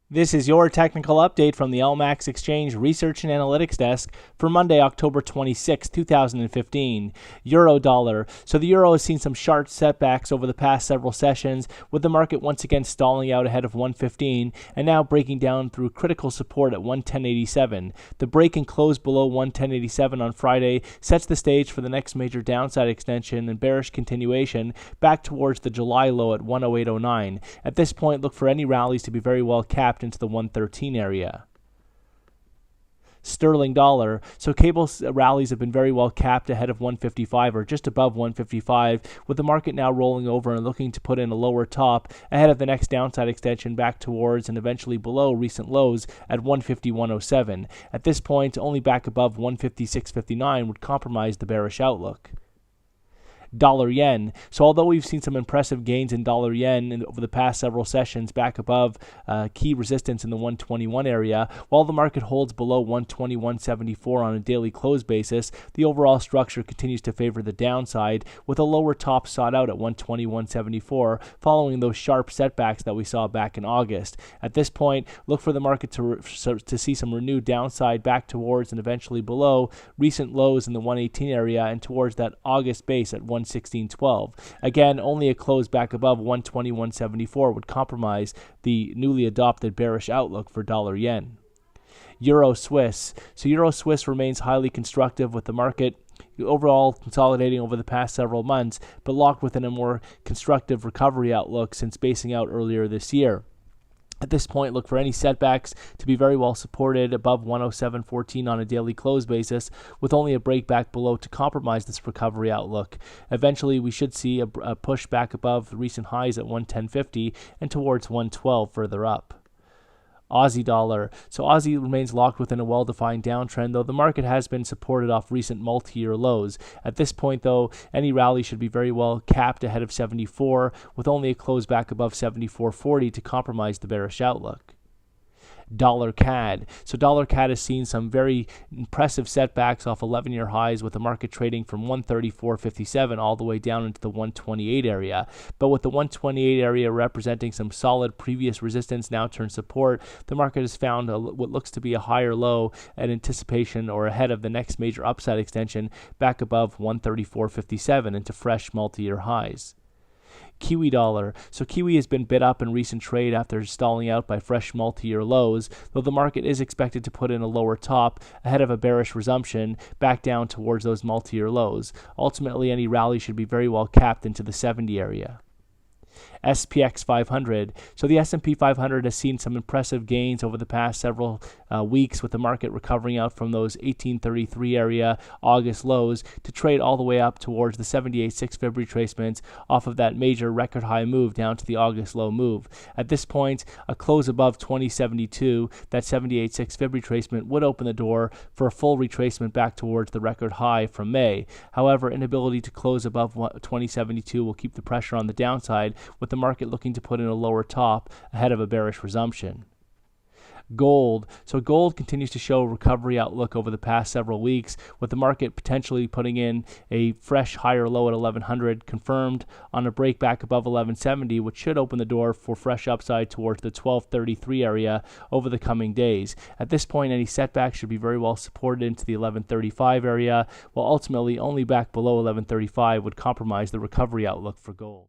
This is your technical update from the LMAX Exchange Research and Analytics Desk for Monday, October 26, 2015. Euro dollar. So the euro has seen some sharp setbacks over the past several sessions, with the market once again stalling out ahead of 115 and now breaking down through critical support at 110.87. The break and close below 110.87 on Friday sets the stage for the next major downside extension and bearish continuation back towards the July low at 108.09. At this point, look for any rallies to be very well capped into the 113 area. Sterling dollar. So cable rallies have been very well capped ahead of 155 or just above 155, with the market now rolling over and looking to put in a lower top ahead of the next downside extension back towards and eventually below recent lows at 151.07. At this point, only back above 156.59 would compromise the bearish outlook. Dollar yen. So although we've seen some impressive gains in dollar yen over the past several sessions back above key resistance in the 121 area, while the market holds below 121.74 on a daily close basis, the overall structure continues to favor the downside, with a lower top sought out at 121.74 following those sharp setbacks that we saw back in August. At this point, look for the market to see some renewed downside back towards and eventually below recent lows in the 118 area and towards that August base at 116.12. Again, only a close back above 121.74 would compromise the newly adopted bearish outlook for dollar yen. Euro Swiss. So Euro Swiss remains highly constructive, with the market overall consolidating over the past several months, but locked within a more constructive recovery outlook since basing out earlier this year. At this point, look for any setbacks to be very well supported above 107.14 on a daily close basis, with only a break back below to compromise this recovery outlook. Eventually, we should see a push back above the recent highs at 110.50 and towards 112 further up. Aussie dollar. So Aussie remains locked within a well-defined downtrend, though the market has been supported off recent multi-year lows. At this point, though, any rally should be very well capped ahead of 74, with only a close back above 74.40 to compromise the bearish outlook. Dollar CAD. So dollar CAD has seen some very impressive setbacks off 11-year highs, with the market trading from 134.57 all the way down into the 128 area. But with the 128 area representing some solid previous resistance now turned support, the market has found what looks to be a higher low in anticipation or ahead of the next major upside extension back above 134.57 into fresh multi-year highs. Kiwi dollar. So Kiwi has been bid up in recent trade after stalling out by fresh multi-year lows, though the market is expected to put in a lower top ahead of a bearish resumption back down towards those multi-year lows. Ultimately, any rally should be very well capped into the 70 area. SPX 500. So the S&P 500 has seen some impressive gains over the past several weeks, with the market recovering out from those 1833 area August lows to trade all the way up towards the 78.6 fib retracements off of that major record high move down to the August low move. At this point, a close above 2072, that 78.6 fib retracement would open the door for a full retracement back towards the record high from May. However, inability to close above 2072 will keep the pressure on the downside, with the market looking to put in a lower top ahead of a bearish resumption. Gold. So gold continues to show a recovery outlook over the past several weeks, with the market potentially putting in a fresh higher low at 1100 confirmed on a break back above 1170, which should open the door for fresh upside towards the 1233 area over the coming days. At this point, any setbacks should be very well supported into the 1135 area, while ultimately only back below 1135 would compromise the recovery outlook for gold.